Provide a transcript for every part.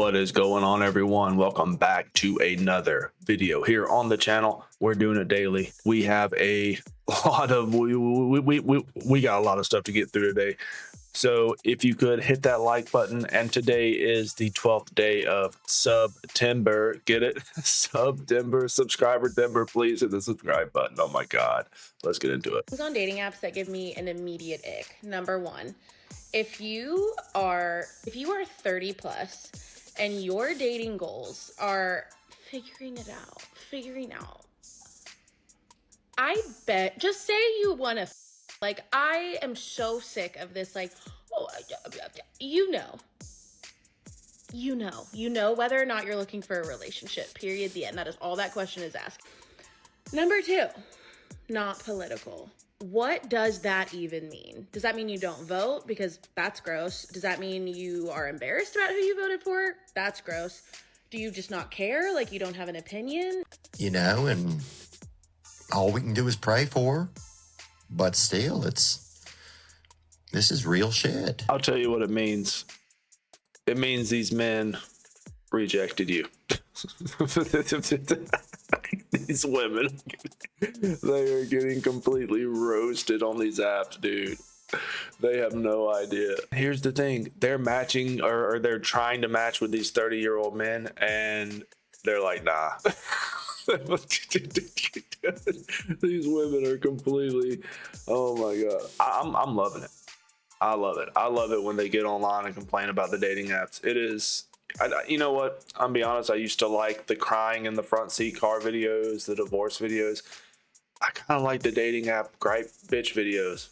What is going on, everyone? Welcome back to another video here on the channel. We're doing it daily. We have a lot of we got a lot of stuff to get through today. So if you could hit that like button, and today is the 12th day of September. Get it? September, subscriber Timber. Please hit the subscribe button. Oh my God. Let's get into it. On dating apps that give me an immediate ick. Number one, if you are 30 plus and your dating goals are figuring out, I bet, just say you want to, like, I am so sick of this, like, oh, you know whether or not you're looking for a relationship, period, the end. That is all that question is asked. Number two, not political. What does that even mean? Does that mean you don't vote? Because that's gross. Does that mean you are embarrassed about who you voted for? That's gross. Do you just not care? Like, you don't have an opinion? You know, and all we can do is pray for her. But still, this is real shit. I'll tell you what it means. It means these men rejected you. These women, they are getting completely roasted on these apps, dude. They have no idea. Here's the thing. They're matching or they're trying to match with these 30-year-old men, and they're like, nah. These women are completely, oh my God. I'm loving it. I love it. I love it when they get online and complain about the dating apps. It is, you know what? I'll be honest. I used to like the crying in the front seat car videos, the divorce videos. I kind of like the dating app gripe bitch videos.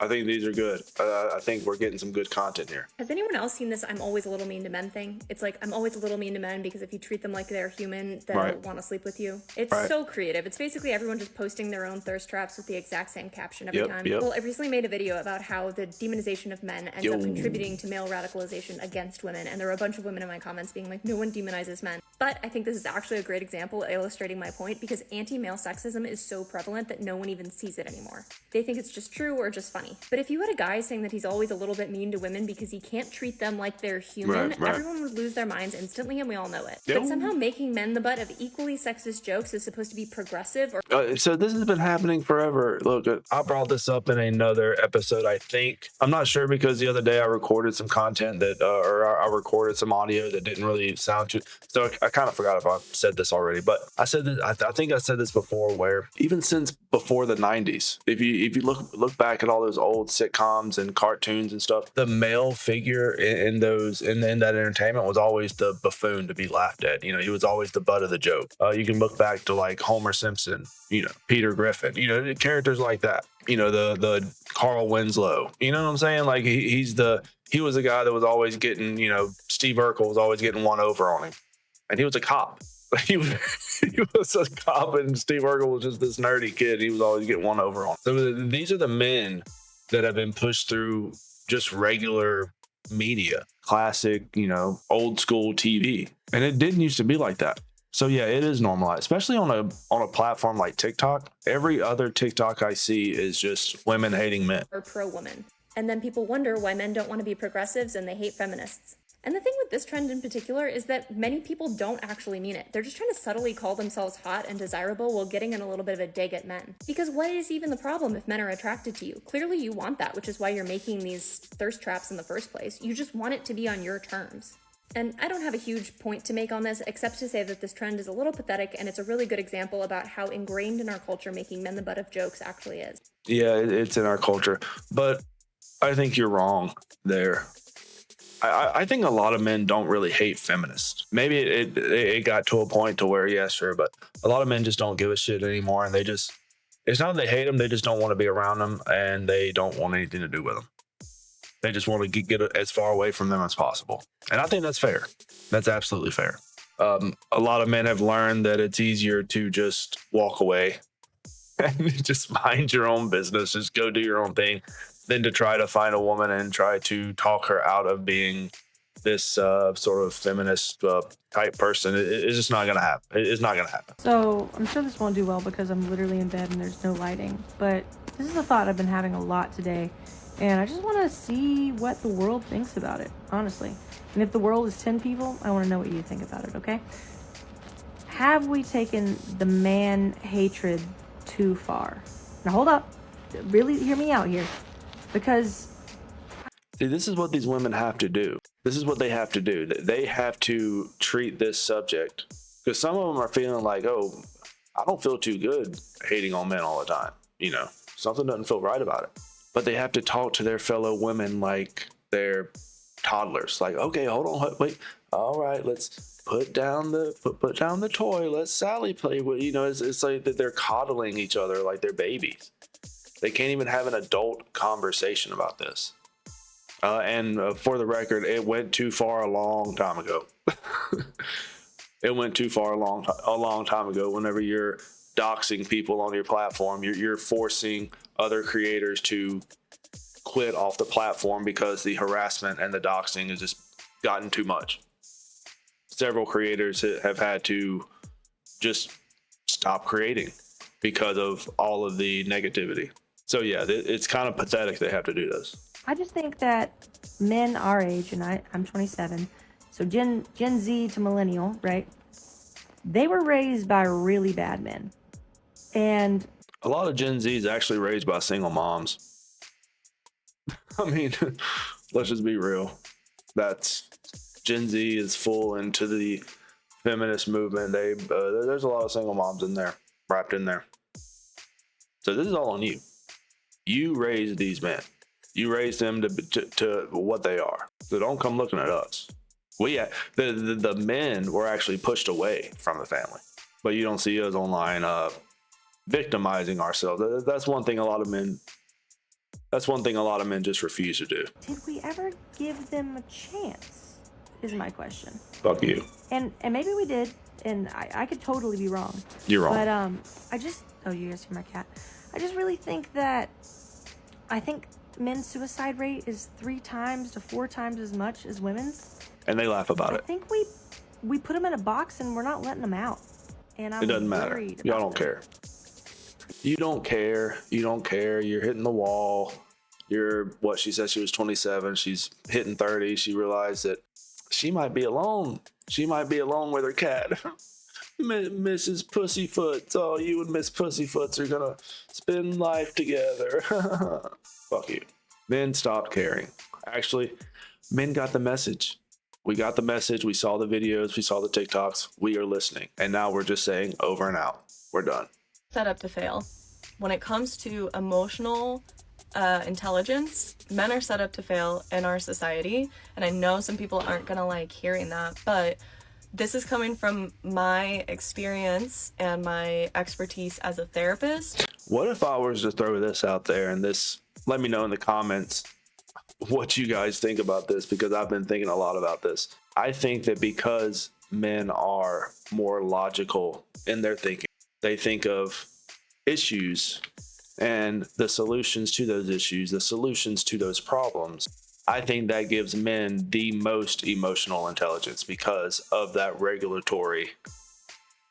I think these are good. I think we're getting some good content here. Has anyone else seen this I'm always a little mean to men thing? It's like, I'm always a little mean to men because if you treat them like they're human, they'll want to sleep with you. It's so creative. It's basically everyone just posting their own thirst traps with the exact same caption every time. Well, I recently made a video about how the demonization of men ends up contributing to male radicalization against women. And there were a bunch of women in my comments being like, no one demonizes men. But I think this is actually a great example illustrating my point, because anti-male sexism is so prevalent that no one even sees it anymore. They think it's just true or just funny. But if you had a guy saying that he's always a little bit mean to women because he can't treat them like they're human, everyone would lose their minds instantly, and we all know it. But somehow making men the butt of equally sexist jokes is supposed to be progressive. Or so this has been happening forever. Look, I brought this up in another episode, I think. I'm not sure, because the other day I recorded some content that, or I recorded some audio that didn't really sound too. So I kind of forgot if I said this already, but I said this. I think I said this before, where even since before the 90s, if you look back at all those old sitcoms and cartoons and stuff, the male figure in that entertainment was always the buffoon to be laughed at. You know, he was always the butt of the joke. You can look back to like Homer Simpson, you know, Peter Griffin, you know, characters like that. You know, the Carl Winslow. You know what I'm saying? Like he was a guy that was always getting, you know, Steve Urkel was always getting one over on him, and he was a cop. He was a cop, and Steve Urkel was just this nerdy kid. He was always getting one over on. So these are the men that have been pushed through just regular media, classic, you know, old school TV. And it didn't used to be like that. So yeah, it is normalized, especially on a platform like TikTok. Every other TikTok I see is just women hating men. Or pro-woman. And then people wonder why men don't want to be progressives and they hate feminists. And the thing with this trend in particular is that many people don't actually mean it. They're just trying to subtly call themselves hot and desirable while getting in a little bit of a dig at men. Because what is even the problem if men are attracted to you? Clearly you want that, which is why you're making these thirst traps in the first place. You just want it to be on your terms. And I don't have a huge point to make on this, except to say that this trend is a little pathetic, and it's a really good example about how ingrained in our culture making men the butt of jokes actually is. Yeah, it's in our culture. But I think you're wrong there. I think a lot of men don't really hate feminists. Maybe it got to a point to where, yeah, sure, but a lot of men just don't give a shit anymore, and it's not that they hate them, they just don't want to be around them, and they don't want anything to do with them. They just want to get as far away from them as possible. And I think that's fair. That's absolutely fair. A lot of men have learned that it's easier to just walk away and just mind your own business, just go do your own thing, than to try to find a woman and try to talk her out of being this sort of feminist type person. It's just not going to happen. It's not going to happen. So I'm sure this won't do well because I'm literally in bed and there's no lighting. But this is a thought I've been having a lot today. And I just want to see what the world thinks about it, honestly. And if the world is 10 people, I want to know what you think about it, okay? Have we taken the man hatred too far? Now hold up. Really hear me out here. Because see, this is what these women have to do. This is what they have to do. They have to treat this subject. Because some of them are feeling like, oh, I don't feel too good hating on men all the time. You know, something doesn't feel right about it. But they have to talk to their fellow women like they're toddlers. Like, okay, hold on, wait. All right, let's put down the toy. Let Sally play with. You know, it's like that they're coddling each other like they're babies. They can't even have an adult conversation about this. And for the record, it went too far a long time ago. It went too far a long time ago. Whenever you're doxing people on your platform, you're forcing other creators to quit off the platform because the harassment and the doxing has just gotten too much. Several creators have had to just stop creating because of all of the negativity. So yeah, it's kind of pathetic they have to do this. I just think that men our age, and I'm 27, so Gen Z to millennial, right? They were raised by really bad men. And a lot of Gen Z is actually raised by single moms. I mean, let's just be real. That's Gen Z is full into the feminist movement. There's a lot of single moms in there, wrapped in there. So this is all on you. You raised these men. You raised them to what they are. So don't come looking at us. The men were actually pushed away from the family, but you don't see us online victimizing ourselves. That's one thing a lot of men just refuse to do. Did we ever give them a chance? Is my question. Fuck you. And maybe we did, and I could totally be wrong. You're wrong. But oh, you guys hear my cat? I just really think that men's suicide rate is 3 times to 4 times as much as women's. And they laugh about it. I think we put them in a box and we're not letting them out. And it doesn't matter. Y'all don't care. You don't care. You don't care. You're hitting the wall. She said she was 27. She's hitting 30. She realized that she might be alone. She might be alone with her cat. Mrs. Pussyfoots. Oh, you and Miss Pussyfoots are gonna spend life together. Fuck you. Men stopped caring. Actually, men got the message. We got the message. We saw the videos. We saw the TikToks. We are listening. And now we're just saying over and out. We're done. Set up to fail. When it comes to emotional intelligence, men are set up to fail in our society. And I know some people aren't gonna like hearing that, but this is coming from my experience and my expertise as a therapist. What if I was to throw this out there and let me know in the comments what you guys think about this, because I've been thinking a lot about this. I think that because men are more logical in their thinking, they think of issues and the solutions to those issues, the solutions to those problems. I think that gives men the most emotional intelligence because of that regulatory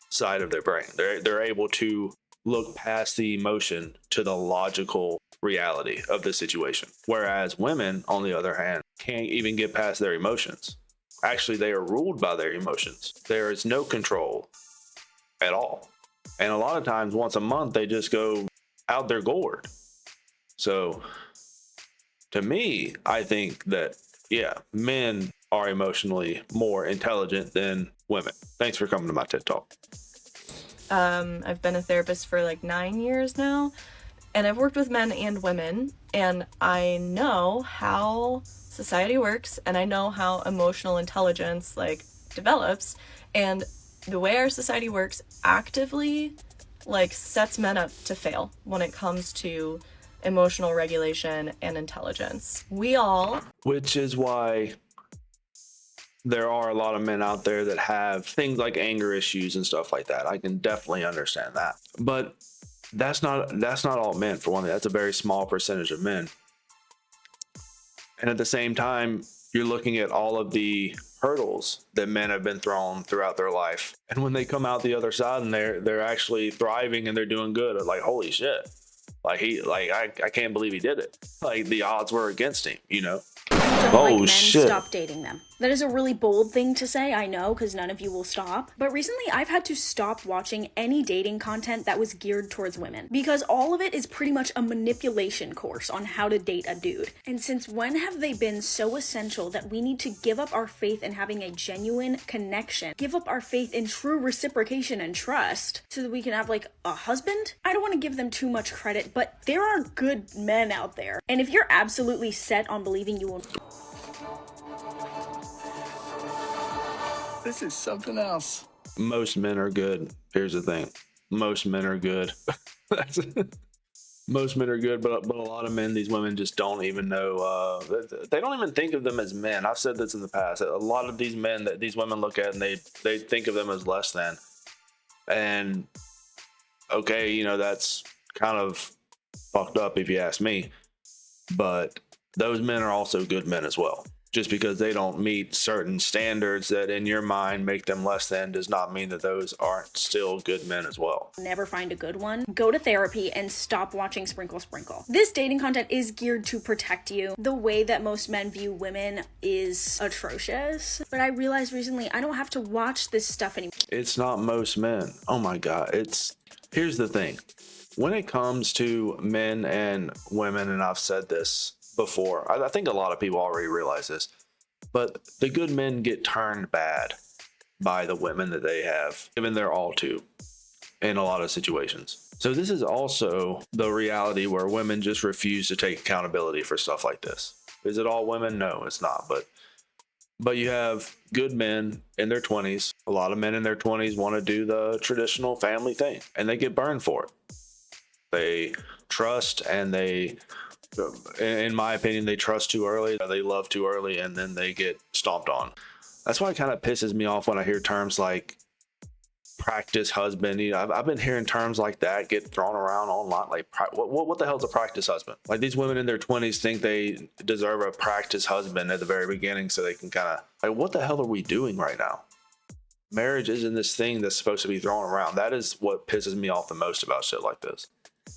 side of their brain. They're able to look past the emotion to the logical reality of the situation. Whereas women, on the other hand, can't even get past their emotions. Actually, they are ruled by their emotions. There is no control at all. And a lot of times, once a month, they just go out their gourd. So to me, I think that, yeah, men are emotionally more intelligent than women. Thanks for coming to my TED Talk. I've been a therapist for like 9 years now, and I've worked with men and women, and I know how society works, and I know how emotional intelligence like develops, and the way our society works actively like sets men up to fail when it comes to emotional regulation and intelligence. Which is why there are a lot of men out there that have things like anger issues and stuff like that. I can definitely understand that. But that's not all men, for one thing. That's a very small percentage of men. And at the same time, you're looking at all of the hurdles that men have been thrown throughout their life. And when they come out the other side and they're actually thriving and they're doing good, it's like, holy shit. I can't believe he did it. Like, the odds were against him, you know? don't Oh, like men, shit. stop dating them. That is a really bold thing to say, I know, because none of you will stop. But recently, I've had to stop watching any dating content that was geared towards women, because all of it is pretty much a manipulation course on how to date a dude. And since when have they been so essential that we need to give up our faith in having a genuine connection, give up our faith in true reciprocation and trust, so that we can have, like, a husband? I don't want to give them too much credit, but there are good men out there. And if you're absolutely set on believing you will... This is something else. Most men are good. Here's the thing. Most men are good. Most men are good, but a lot of men, these women just don't even know. They don't even think of them as men. I've said this in the past. A lot of these men that these women look at and they think of them as less than. And okay, you know, that's kind of fucked up if you ask me. But those men are also good men as well. Just because they don't meet certain standards that in your mind make them less than does not mean that those aren't still good men as well. Never find a good one. Go to therapy and stop watching Sprinkle Sprinkle. This dating content is geared to protect you. The way that most men view women is atrocious. But I realized recently I don't have to watch this stuff anymore. It's not most men. Oh my God. Here's the thing. When it comes to men and women, and I've said this before, I think a lot of people already realize this, but the good men get turned bad by the women that they have given their all to in a lot of situations. So this is also the reality where women just refuse to take accountability for stuff like this. Is it all women? No, it's not. But you have good men in their 20s. A lot of men in their 20s want to do the traditional family thing, and they get burned for it. They trust, and in my opinion, they trust too early, they love too early, and then they get stomped on. That's why it kind of pisses me off when I hear terms like practice husband. You know, I've been hearing terms like that get thrown around online. Like, what the hell's a practice husband? Like, these women in their 20s think they deserve a practice husband at the very beginning so they can kind of, like, what the hell are we doing right now? Marriage isn't this thing that's supposed to be thrown around. That is what pisses me off the most about shit like this.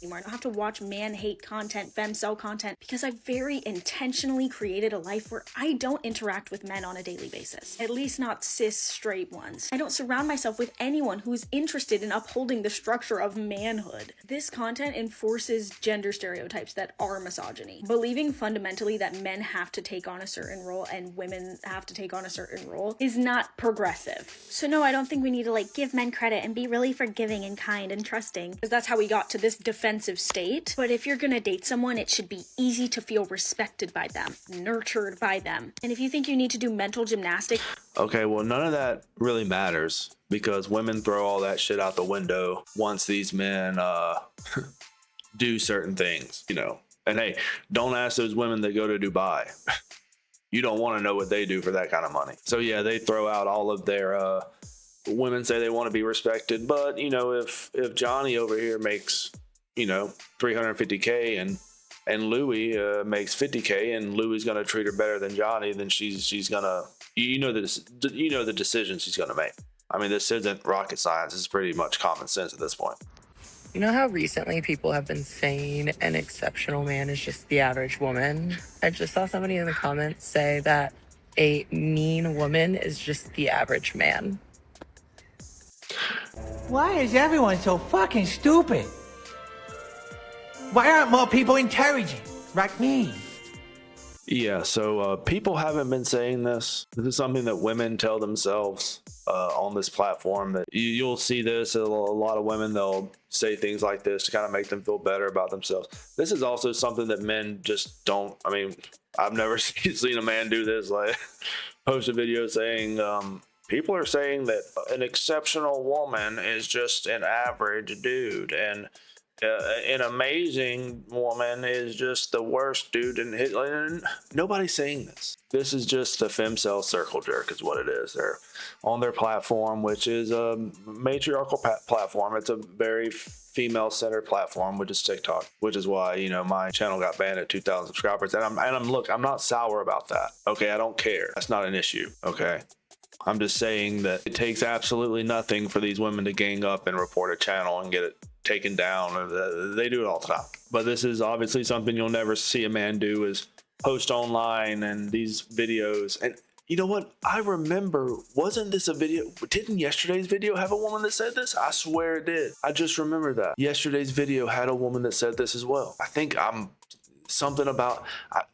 I don't have to watch man-hate content, femcel content, because I've very intentionally created a life where I don't interact with men on a daily basis. At least not cis straight ones. I don't surround myself with anyone who is interested in upholding the structure of manhood. This content enforces gender stereotypes that are misogyny. Believing fundamentally that men have to take on a certain role and women have to take on a certain role is not progressive. So no, I don't think we need to, like, give men credit and be really forgiving and kind and trusting, because that's how we got to this defensive state. But if you're gonna date someone, it should be easy to feel respected by them, nurtured by them. And if you think you need to do mental gymnastics... Okay, well, none of that really matters, because women throw all that shit out the window once these men do certain things, you know. And hey, don't ask those women that go to Dubai. You don't want to know what they do for that kind of money. So yeah, they throw out all of their women say they want to be respected, but you know, if Johnny over here makes, you know, $350K and Louie makes $50K, and Louie's gonna treat her better than Johnny, then she's gonna, you know the decision she's gonna make. I mean, this isn't rocket science. This is pretty much common sense at this point. You know how recently people have been saying an exceptional man is just the average woman? I just saw somebody in the comments say that a mean woman is just the average man. Why is everyone so fucking stupid? Why aren't more people intelligent like me? Yeah, so people haven't been saying this. This is something that women tell themselves on this platform. That you'll see this. A lot of women, they'll say things like this to kind of make them feel better about themselves. This is also something that men just don't. I mean, I've never seen a man do this. Like, post a video saying, people are saying that an exceptional woman is just an average dude, and an amazing woman is just the worst dude in his. Nobody's saying this. This is just the femcel circle jerk is what it is. They're on their platform, which is a matriarchal platform. It's a very female-centered platform, which is TikTok, which is why, you know, my channel got banned at 2,000 subscribers. And I'm not sour about that. Okay, I don't care. That's not an issue. Okay. I'm just saying that it takes absolutely nothing for these women to gang up and report a channel and get it taken down. They do it all the time. But this is obviously something you'll never see a man do, is post online and these videos. And you know what? I remember, wasn't this a video? Didn't yesterday's video have a woman that said this? I swear it did. I just remember that. Yesterday's video had a woman that said this as well. I think something about,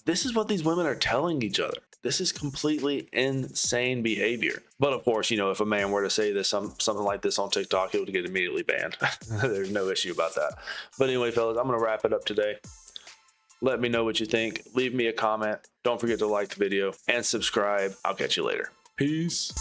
this is what these women are telling each other. This is completely insane behavior. But of course, you know, if a man were to say this, something like this on TikTok, it would get immediately banned. There's no issue about that. But anyway, fellas, I'm going to wrap it up today. Let me know what you think. Leave me a comment. Don't forget to like the video and subscribe. I'll catch you later. Peace.